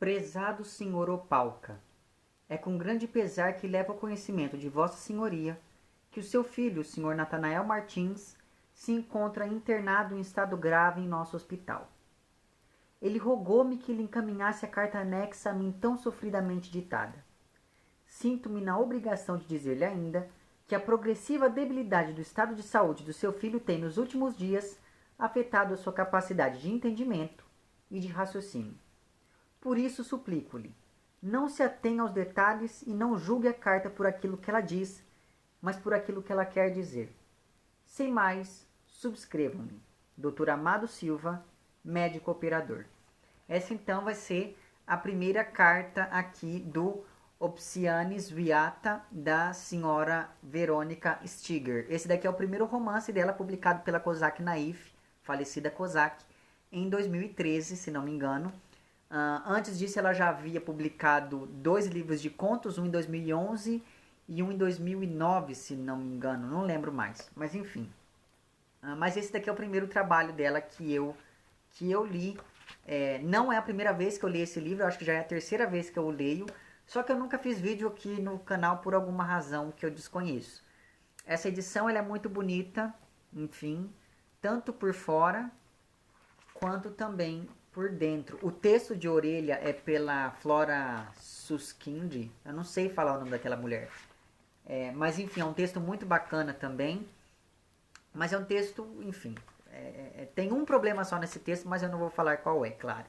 Prezado senhor Opalka, é com grande pesar que levo ao conhecimento de Vossa Senhoria que o seu filho, o senhor Natanael Martins, se encontra internado em estado grave em nosso hospital. Ele rogou-me que lhe encaminhasse a carta anexa a mim tão sofridamente ditada. Sinto-me na obrigação de dizer-lhe ainda que a progressiva debilidade do estado de saúde do seu filho tem, nos últimos dias, afetado a sua capacidade de entendimento e de raciocínio. Por isso suplico-lhe, não se atenha aos detalhes e não julgue a carta por aquilo que ela diz, mas por aquilo que ela quer dizer. Sem mais, subscrevam-me. Dr. Amado Silva, médico operador. Essa então vai ser a primeira carta aqui do Opsianis Viata da senhora Verônica Stiger. Esse daqui é o primeiro romance dela publicado pela Kozak Naif, falecida Kozak, em 2013, se não me engano. Antes disso, ela já havia publicado 2 livros de contos, um em 2011 e um em 2009, se não me engano. Não lembro mais, mas enfim. Mas esse daqui é o primeiro trabalho dela que eu li. Não é a primeira vez que eu li esse livro, eu acho que já é a terceira vez que eu o leio. Só que eu nunca fiz vídeo aqui no canal por alguma razão que eu desconheço. Essa edição ela é muito bonita, enfim, tanto por fora quanto também por dentro. O texto de orelha é pela Flora Suskind, eu não sei falar o nome daquela mulher. Mas enfim, é um texto muito bacana também. Mas é um texto, enfim, tem um problema só nesse texto, mas eu não vou falar qual é, claro.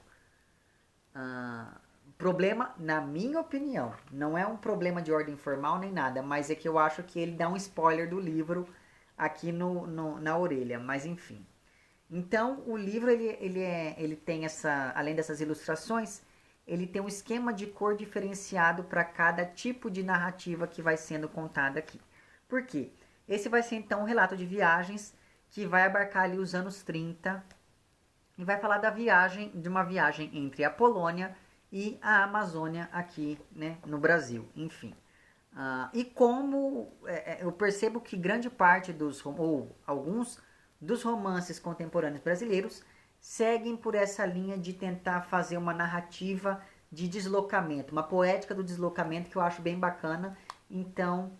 Problema, na minha opinião, não é um problema de ordem formal nem nada, mas é que eu acho que ele dá um spoiler do livro aqui na orelha, mas enfim. Então, o livro, ele tem essa, além dessas ilustrações, ele tem um esquema de cor diferenciado para cada tipo de narrativa que vai sendo contada aqui. Por quê? Esse vai ser, então, um relato de viagens que vai abarcar ali os anos 30 e vai falar de uma viagem entre a Polônia e a Amazônia aqui, né, no Brasil, enfim. E como eu percebo que grande parte ou alguns dos romances contemporâneos brasileiros seguem por essa linha de tentar fazer uma narrativa de deslocamento, uma poética do deslocamento que eu acho bem bacana. Então,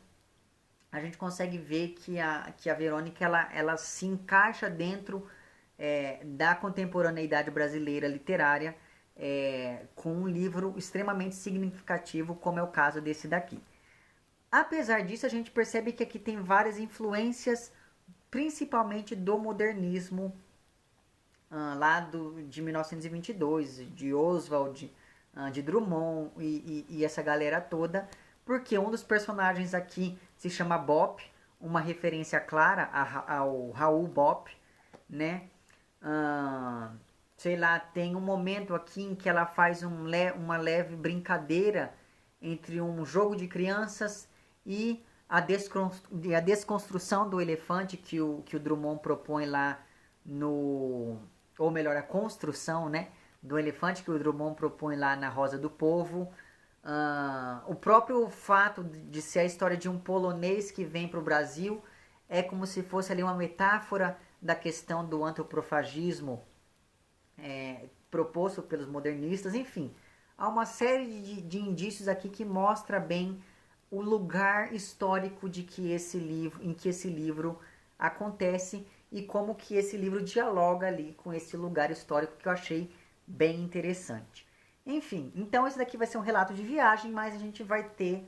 a gente consegue ver que a Verônica ela se encaixa dentro da contemporaneidade brasileira literária com um livro extremamente significativo, como é o caso desse daqui. Apesar disso, a gente percebe que aqui tem várias influências, principalmente do modernismo de 1922, de Oswald, de Drummond e essa galera toda, porque um dos personagens aqui se chama Bop, uma referência clara ao Raul Bop, né? Sei lá, tem um momento aqui em que ela faz uma leve brincadeira entre um jogo de crianças e a desconstrução do elefante que o Drummond propõe lá ou melhor, a construção, né, do elefante que o Drummond propõe lá na Rosa do Povo. O próprio fato de ser a história de um polonês que vem para o Brasil é como se fosse ali uma metáfora da questão do antropofagismo proposto pelos modernistas. Enfim, há uma série de indícios aqui que mostra bem o lugar histórico em que esse livro acontece e como que esse livro dialoga ali com esse lugar histórico que eu achei bem interessante. Enfim, então esse daqui vai ser um relato de viagem, mas a gente vai ter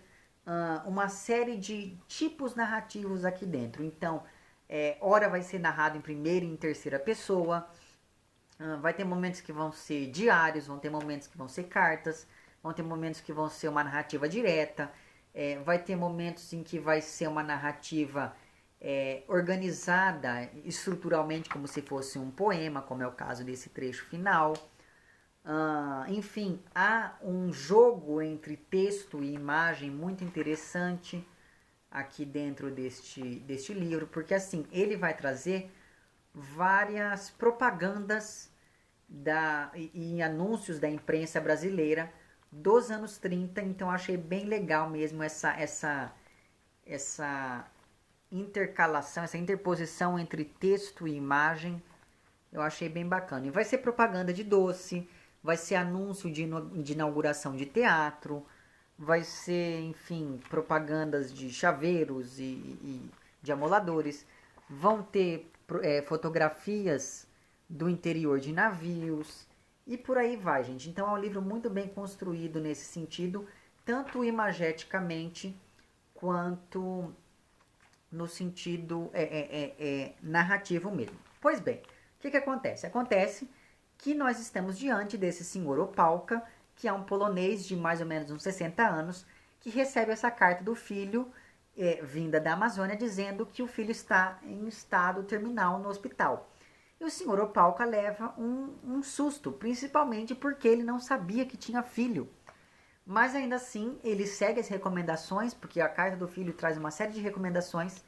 uma série de tipos narrativos aqui dentro. Então, ora vai ser narrado em primeira e em terceira pessoa, vai ter momentos que vão ser diários, vão ter momentos que vão ser cartas, vão ter momentos que vão ser uma narrativa direta, vai ter momentos em que vai ser uma narrativa organizada estruturalmente como se fosse um poema, como é o caso desse trecho final. Enfim, há um jogo entre texto e imagem muito interessante aqui dentro deste livro, porque assim, ele vai trazer várias propagandas e anúncios da imprensa brasileira dos anos 30, então achei bem legal mesmo essa intercalação, essa interposição entre texto e imagem, eu achei bem bacana. E vai ser propaganda de doce, vai ser anúncio de inauguração de teatro, vai ser, enfim, propagandas de chaveiros e de amoladores, vão ter fotografias do interior de navios e por aí vai, gente. Então é um livro muito bem construído nesse sentido, tanto imageticamente quanto no sentido narrativo mesmo. Pois bem, o que acontece? Acontece que nós estamos diante desse senhor Opałka, que é um polonês de mais ou menos uns 60 anos, que recebe essa carta do filho, vinda da Amazônia, dizendo que o filho está em estado terminal no hospital. E o senhor Opałka leva um susto, principalmente porque ele não sabia que tinha filho. Mas ainda assim, ele segue as recomendações, porque a carta do filho traz uma série de recomendações.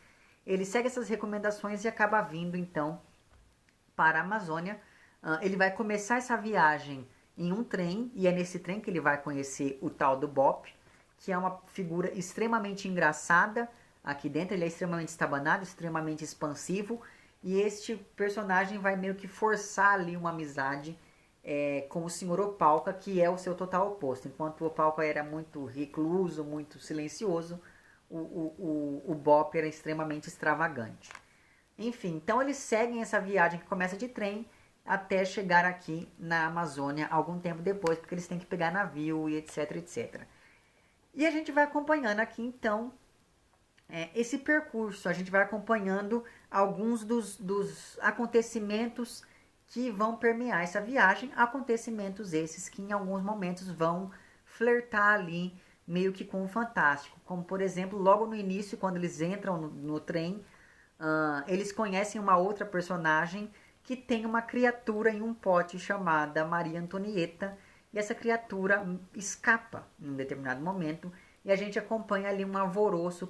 Ele segue essas recomendações e acaba vindo então para a Amazônia. Ele vai começar essa viagem em um trem, e é nesse trem que ele vai conhecer o tal do Bop, que é uma figura extremamente engraçada aqui dentro. Ele é extremamente estabanado, extremamente expansivo, e este personagem vai meio que forçar ali uma amizade com o senhor Opałka, que é o seu total oposto. Enquanto o Opałka era muito recluso, muito silencioso, o Bop era extremamente extravagante. Enfim, então eles seguem essa viagem que começa de trem até chegar aqui na Amazônia algum tempo depois, porque eles têm que pegar navio e etc, etc. E a gente vai acompanhando aqui então esse percurso, a gente vai acompanhando alguns dos acontecimentos que vão permear essa viagem, acontecimentos esses que em alguns momentos vão flertar ali meio que com o fantástico, como por exemplo, logo no início, quando eles entram no trem, eles conhecem uma outra personagem que tem uma criatura em um pote chamada Maria Antonieta, e essa criatura escapa em um determinado momento, e a gente acompanha ali um alvoroço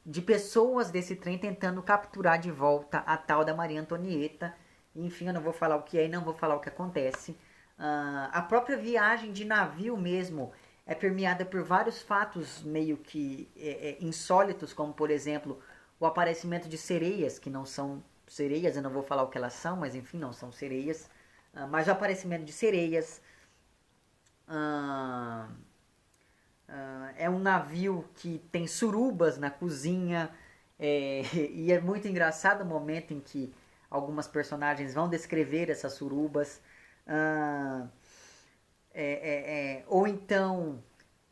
de pessoas desse trem tentando capturar de volta a tal da Maria Antonieta. Enfim, eu não vou falar o que é e não vou falar o que acontece. A própria viagem de navio mesmo é permeada por vários fatos meio que insólitos, como por exemplo o aparecimento de sereias, que não são sereias, eu não vou falar o que elas são, mas enfim, não são sereias. Mas o aparecimento de sereias. É um navio que tem surubas na cozinha. E é muito engraçado o momento em que algumas personagens vão descrever essas surubas. Ou então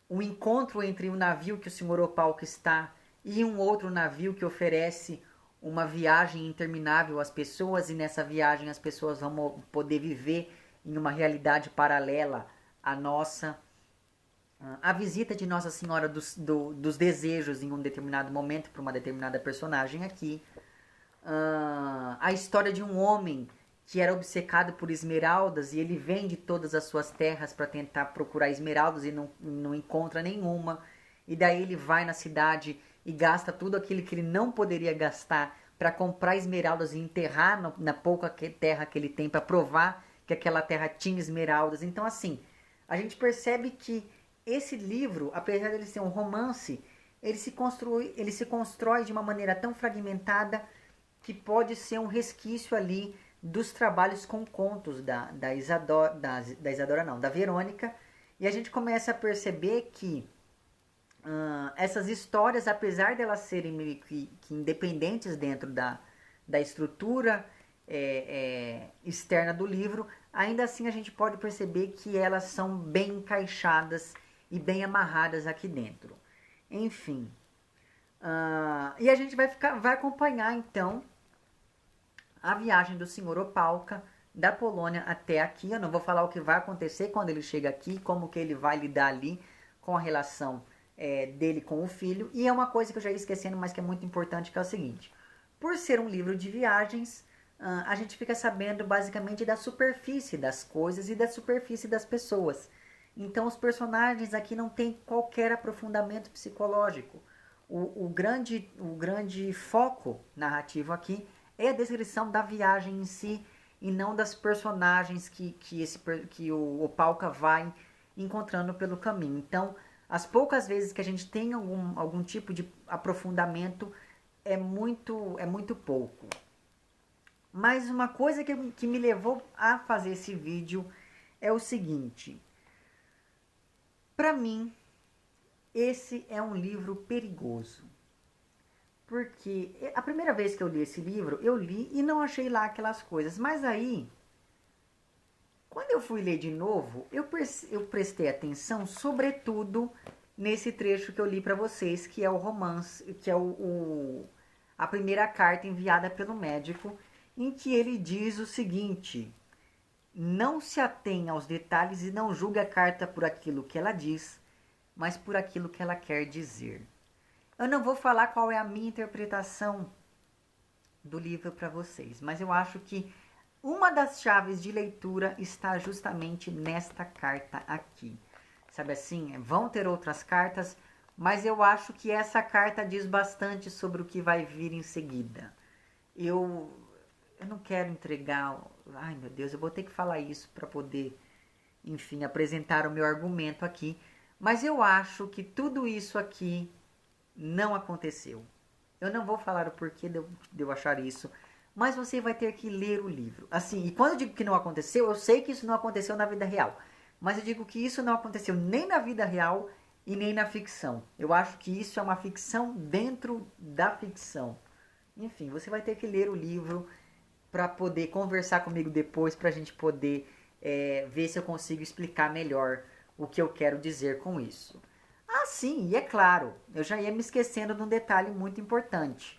um encontro entre um navio que o senhor Opałka está e um outro navio que oferece uma viagem interminável às pessoas, e nessa viagem as pessoas vão poder viver em uma realidade paralela à nossa. A visita de Nossa Senhora dos Desejos em um determinado momento para uma determinada personagem aqui. A história de um homem que era obcecado por esmeraldas e ele vende todas as suas terras para tentar procurar esmeraldas e não encontra nenhuma. E daí ele vai na cidade e gasta tudo aquilo que ele não poderia gastar para comprar esmeraldas e enterrar na pouca terra que ele tem para provar que aquela terra tinha esmeraldas. Então assim, a gente percebe que esse livro, apesar de ele ser um romance, ele se constrói de uma maneira tão fragmentada que pode ser um resquício ali dos trabalhos com contos da Isadora não, da Verônica, e a gente começa a perceber que essas histórias, apesar de elas serem meio que independentes dentro da estrutura externa do livro, ainda assim a gente pode perceber que elas são bem encaixadas e bem amarradas aqui dentro. Enfim, e a gente vai acompanhar então a viagem do senhor Opałka da Polônia até aqui. Eu não vou falar o que vai acontecer quando ele chega aqui, como que ele vai lidar ali com a relação dele com o filho. E é uma coisa que eu já ia esquecendo, mas que é muito importante, que é o seguinte: por ser um livro de viagens, a gente fica sabendo basicamente da superfície das coisas e da superfície das pessoas. Então os personagens aqui não têm qualquer aprofundamento psicológico. O grande foco narrativo aqui é a descrição da viagem em si e não das personagens que o Opałka vai encontrando pelo caminho. Então, as poucas vezes que a gente tem algum tipo de aprofundamento é muito pouco. Mas uma coisa que me levou a fazer esse vídeo é o seguinte. Para mim, esse é um livro perigoso. Porque a primeira vez que eu li esse livro, eu li e não achei lá aquelas coisas. Mas aí, quando eu fui ler de novo, eu prestei atenção, sobretudo, nesse trecho que eu li para vocês, que é o romance, que é a primeira carta enviada pelo médico, em que ele diz o seguinte: não se atenha aos detalhes e não julgue a carta por aquilo que ela diz, mas por aquilo que ela quer dizer. Eu não vou falar qual é a minha interpretação do livro para vocês, mas eu acho que uma das chaves de leitura está justamente nesta carta aqui. Sabe assim, vão ter outras cartas, mas eu acho que essa carta diz bastante sobre o que vai vir em seguida. Eu não quero entregar. Ai meu Deus, eu vou ter que falar isso para poder, enfim, apresentar o meu argumento aqui. Mas eu acho que tudo isso aqui não aconteceu. Eu não vou falar o porquê de eu achar isso, mas você vai ter que ler o livro. Assim, e quando eu digo que não aconteceu, eu sei que isso não aconteceu na vida real. Mas eu digo que isso não aconteceu nem na vida real e nem na ficção. Eu acho que isso é uma ficção dentro da ficção. Enfim, você vai ter que ler o livro para poder conversar comigo depois, para a gente poder ver se eu consigo explicar melhor o que eu quero dizer com isso. Ah, sim, e é claro, eu já ia me esquecendo de um detalhe muito importante.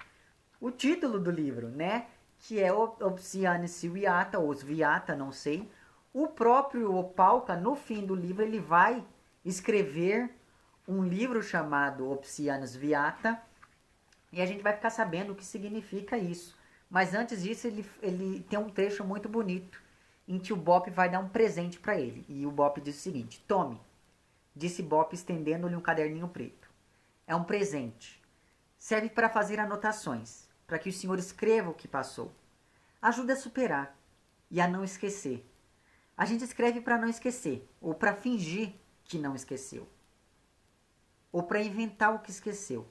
O título do livro, né? Que é Opsianis Viata, ou Viata, não sei. O próprio Opalka, no fim do livro, ele vai escrever um livro chamado Opsianis Viata, e a gente vai ficar sabendo o que significa isso. Mas antes disso, ele tem um trecho muito bonito, em que o Bop vai dar um presente para ele. E o Bop diz o seguinte: tome, disse Bop estendendo-lhe um caderninho preto. É um presente. Serve para fazer anotações, para que o senhor escreva o que passou. Ajuda a superar e a não esquecer. A gente escreve para não esquecer, ou para fingir que não esqueceu, ou para inventar o que esqueceu.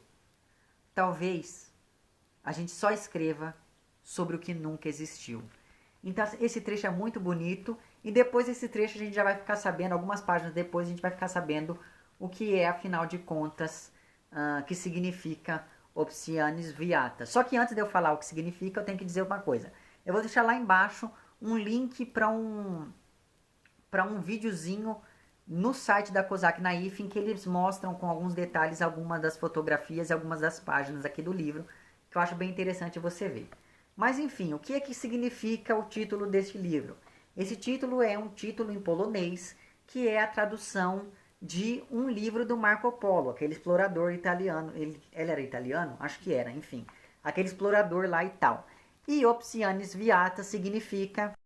Talvez a gente só escreva sobre o que nunca existiu. Então esse trecho é muito bonito e depois desse trecho a gente já vai ficar sabendo, algumas páginas depois a gente vai ficar sabendo o que é, afinal de contas, que significa Opsianis Viata. Só que antes de eu falar o que significa, eu tenho que dizer uma coisa. Eu vou deixar lá embaixo um link para um videozinho no site da Cosac Naif, em que eles mostram com alguns detalhes algumas das fotografias e algumas das páginas aqui do livro, que eu acho bem interessante você ver. Mas enfim, o que é que significa o título deste livro? Esse título é um título em polonês, que é a tradução de um livro do Marco Polo, aquele explorador italiano. Ele era italiano? Acho que era, enfim. Aquele explorador lá e tal. E Opsianis Viata significa